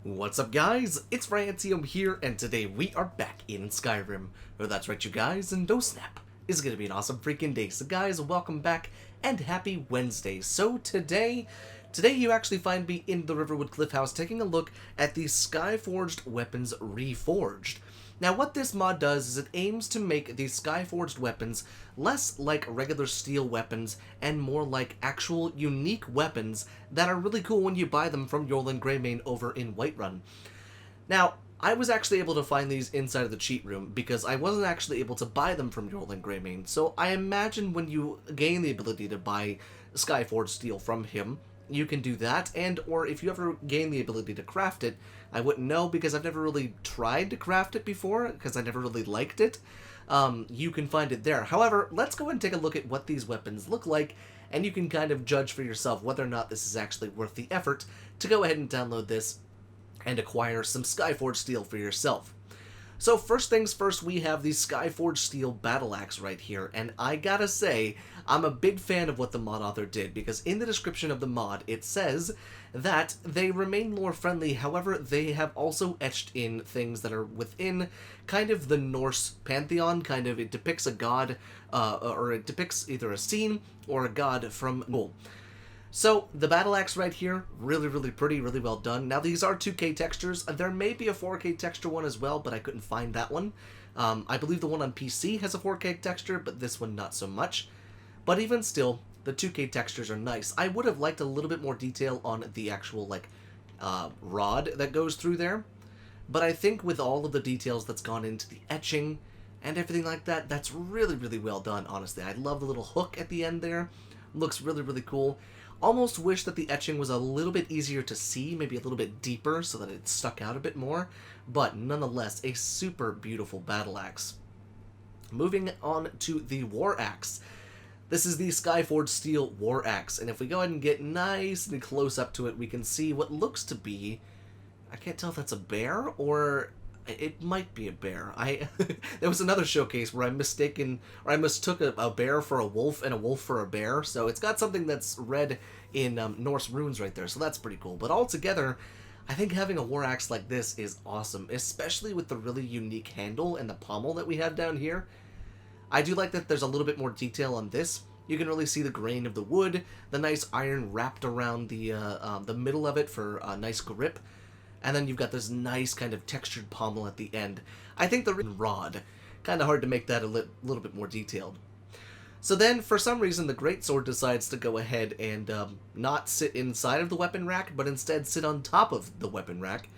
What's up, guys? It's Francium here, and today we are back in Skyrim. Oh, that's right, you guys, and oh snap, it's gonna be an awesome freaking day. So guys, welcome back, and happy Wednesday. So today you actually find me in the Riverwood Cliff House taking a look at the Skyforged weapons Reforged. Now, what this mod does is it aims to make these Skyforged weapons less like regular steel weapons and more like actual unique weapons that are really cool when you buy them from Yorlan Greymane over in Whiterun. Now, I was actually able to find these inside of the cheat room because I wasn't actually able to buy them from Yorlan Greymane, so I imagine when you gain the ability to buy Skyforged steel from him, you can do that, and or if you ever gain the ability to craft it, I wouldn't know because I've never really tried to craft it before because I never really liked it. You can find it there. However, let's go and take a look at what these weapons look like, and you can kind of judge for yourself whether or not this is actually worth the effort to go ahead and download this and acquire some Skyforged steel for yourself. So first things first, we have the Skyforged Steel Battle Axe right here, and I gotta say, I'm a big fan of what the mod author did, because in the description of the mod, it says that they remain lore friendly, however, they have also etched in things that are within kind of the Norse pantheon, kind of, it depicts a god, or it depicts either a scene or a god from Noel. So, the battle axe right here, really pretty, really well done. Now, these are 2K textures. There may be a 4K texture one as well, but I couldn't find that one. I believe the one on PC has a 4K texture, but this one not so much. But even still, the 2K textures are nice. I would have liked a little bit more detail on the actual, rod that goes through there. But I think with all of the details that's gone into the etching and everything like that, that's really well done, honestly. I love the little hook at the end there. Looks really cool. Almost wish that the etching was a little bit easier to see, maybe a little bit deeper so that it stuck out a bit more, but nonetheless, a super beautiful battle axe. Moving on to the war axe. This is the Skyforged Steel War Axe, and if we go ahead and get nice and close up to it, we can see what looks to be, I can't tell if that's a bear or it might be a bear. There was another showcase where I mistook a bear for a wolf and a wolf for a bear, so it's got something that's read in Norse runes right there, so that's pretty cool. But altogether, I think having a war axe like this is awesome, especially with the really unique handle and the pommel that we have down here. I do like that there's a little bit more detail on this. You can really see the grain of the wood, the nice iron wrapped around the middle of it for a nice grip. And then you've got this nice kind of textured pommel at the end. I think the rod, kind of hard to make that a little bit more detailed. So then, for some reason, the greatsword decides to go ahead and not sit inside of the weapon rack, but instead sit on top of the weapon rack.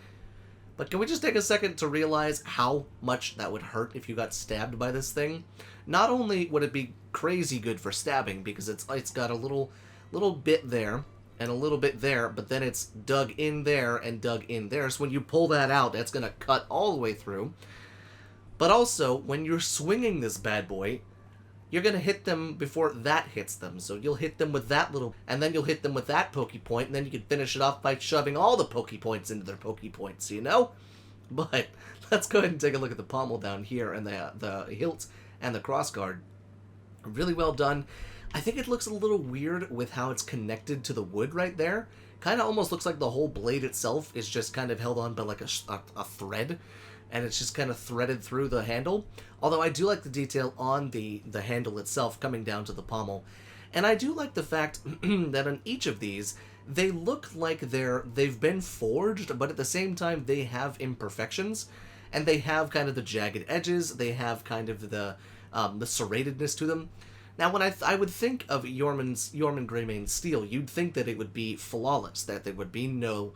But can we just take a second to realize how much that would hurt if you got stabbed by this thing? Not only would it be crazy good for stabbing, because it's got a little bit there, and a little bit there, but then it's dug in there and dug in there. So when you pull that out, that's going to cut all the way through. But also, when you're swinging this bad boy, you're going to hit them before that hits them. So you'll hit them with that little, and then you'll hit them with that pokey point, and then you can finish it off by shoving all the pokey points into their pokey points, you know? But let's go ahead and take a look at the pommel down here, and the hilt and the crossguard. Really well done. I think it looks a little weird with how it's connected to the wood right there. Kind of almost looks like the whole blade itself is just kind of held on by like a thread, and it's just kind of threaded through the handle. Although I do like the detail on the handle itself coming down to the pommel. And I do like the fact that on each of these, they look like they've been forged, but at the same time they have imperfections, and they have kind of the jagged edges, they have kind of the serratedness to them. Now, when I would think of Yorlan Greymane steel, you'd think that it would be flawless, that there would be no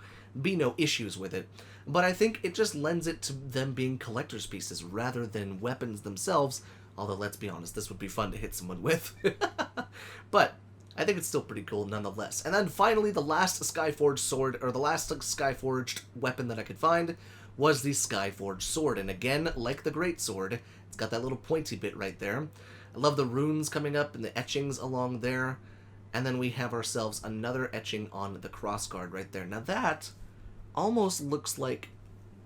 issues with it. But I think it just lends it to them being collector's pieces rather than weapons themselves, although let's be honest, this would be fun to hit someone with. But I think it's still pretty cool nonetheless. And then finally, the last Skyforged sword, or the last Skyforged weapon that I could find, was the Skyforged sword. And again, like the greatsword, it's got that little pointy bit right there. I love the runes coming up and the etchings along there. And then we have ourselves another etching on the crossguard right there. Now that almost looks like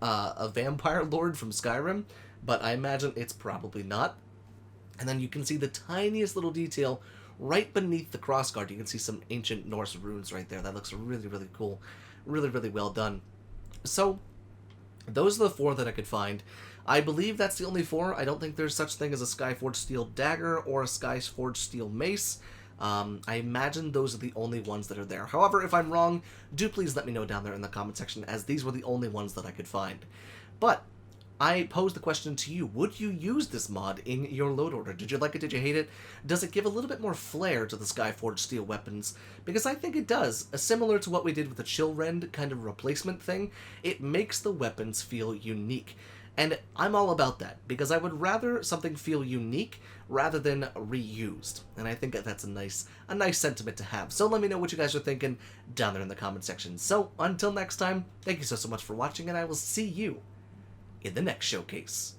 a vampire lord from Skyrim, but I imagine it's probably not. And then you can see the tiniest little detail right beneath the crossguard. You can see some ancient Norse runes right there. That looks really cool. Really well done. So, those are the 4 that I could find. I believe that's the only 4. I don't think there's such thing as a Skyforged Steel Dagger or a Skyforged Steel Mace. I imagine those are the only ones that are there. However, if I'm wrong, do please let me know down there in the comment section, as these were the only ones that I could find. But I posed the question to you: would you use this mod in your load order? Did you like it? Did you hate it? Does it give a little bit more flair to the Skyforged Steel weapons? Because I think it does. Similar to what we did with the Chill Rend kind of replacement thing, it makes the weapons feel unique. And I'm all about that, because I would rather something feel unique rather than reused. And I think that's a nice sentiment to have. So let me know what you guys are thinking down there in the comment section. So until next time, thank you so much for watching, and I will see you in the next showcase.